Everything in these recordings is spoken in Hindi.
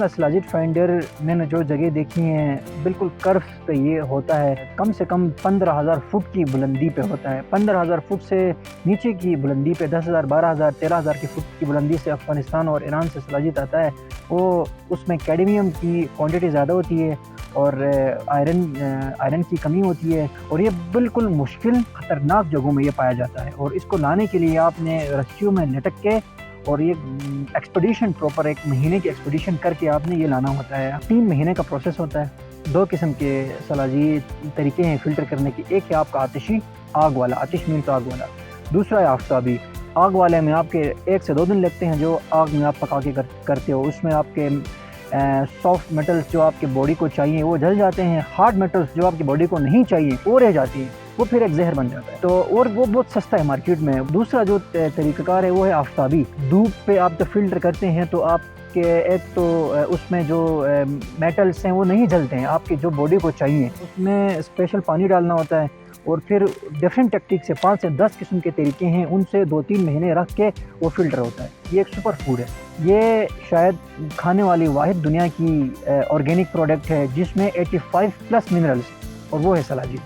माशाल्लाह सलाजिद फाइंडर मैंने जो जगह देखी हैं बिल्कुल कर्व पे ये होता है, कम से कम 15,000 फुट की बुलंदी पे होता है। 15,000 फुट से नीचे की बुलंदी पे 10,000, 12,000, 13,000 की फुट की बुलंदी से अफ़गानिस्तान और ईरान से सलाजिद आता है। वो उसमें कैडमियम की क्वांटिटी ज़्यादा होती है और आयरन की कमी होती है और ये बिल्कुल मुश्किल ख़तरनाक जगहों में ये पाया जाता है। और इसको लाने के लिए आपने रस्सियों में लटक के और ये एक्सपीडिशन प्रॉपर 1 महीने की एक्सपीडिशन करके आपने ये लाना होता है। 3 महीने का प्रोसेस होता है। 2 किस्म के सलाजिद तरीके हैं फ़िल्टर करने के। एक है आपका आतिशी आग वाला, आतिश मीन तो आग वाला। दूसरा है आफ्ताबी। आग वाले में आपके 1 से 2 दिन लगते हैं जो आग में आप पका के करते हो। उसमें आपके सॉफ्ट मेटल्स जो आपके बॉडी को चाहिए वो जल जाते हैं। हार्ड मेटल्स जो आपकी बॉडी को नहीं चाहिए वो रह जाती है, वो फिर एक जहर बन जाता है। तो और वो बहुत सस्ता है मार्केट में। दूसरा जो तरीक़ाकार है वो है आफ्ताबी। धूप पे आप जब फिल्टर करते हैं तो आपके एक तो उसमें जो मेटल्स हैं वो नहीं जलते हैं आपकी जो बॉडी को चाहिए। उसमें स्पेशल पानी डालना होता है और फिर डिफरेंट टेक्निक से 5 से 10 किस्म के तरीके हैं, उनसे 2-3 महीने रख के वो फ़िल्टर होता है। ये एक सुपर फूड है। ये शायद खाने वाली वाहिद दुनिया की ऑर्गेनिक प्रोडक्ट है जिसमें 85+ मिनरल्स और वो है सलाजिद।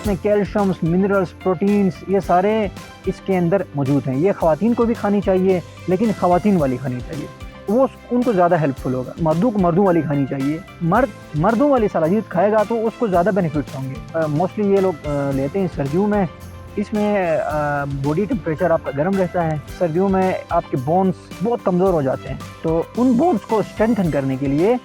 इसमें कैल्शियम्स, मिनरल्स, प्रोटीन्स ये सारे इसके अंदर मौजूद हैं। ये ख़वातीन को भी खानी चाहिए लेकिन ख़वातीन वाली खानी चाहिए, वो उनको ज़्यादा हेल्पफुल होगा। मर्दों को मर्दों वाली खानी चाहिए। मर्दों वाली सलाजिद खाएगा तो उसको ज़्यादा बेनिफिट्स होंगे। मोस्टली ये लोग लेते हैं सर्दियों में। इसमें बॉडी टेम्परेचर आपका गर्म रहता है। सर्दियों में आपके बोन्स बहुत कमज़ोर हो जाते हैं तो उन बोन्स को स्ट्रेंथन करने के लिए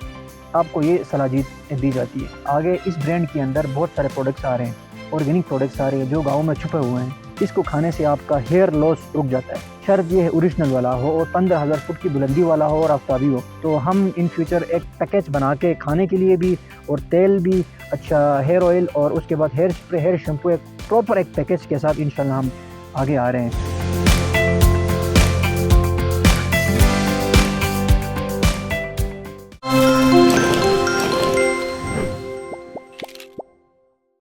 आपको ये सलाजिद दी जाती है। आगे इस ब्रांड के अंदर बहुत सारे प्रोडक्ट्स आ रहे हैं, ऑर्गेनिक प्रोडक्ट्स आ रहे हैं जो गाँव में छुपे हुए हैं। इसको खाने से आपका हेयर लॉस रुक जाता है। शर्त ये है ओरिजिनल वाला हो और 15,000 फुट की बुलंदी वाला हो और आफ्ताबी हो। तो हम इन फ्यूचर एक पैकेज बना के खाने के लिए भी और तेल भी, अच्छा हेयर ऑयल और उसके बाद हेयर स्प्रे, हेयर शैम्पू, एक प्रॉपर एक पैकेज के साथ इंशाल्लाह हम आगे आ रहे हैं।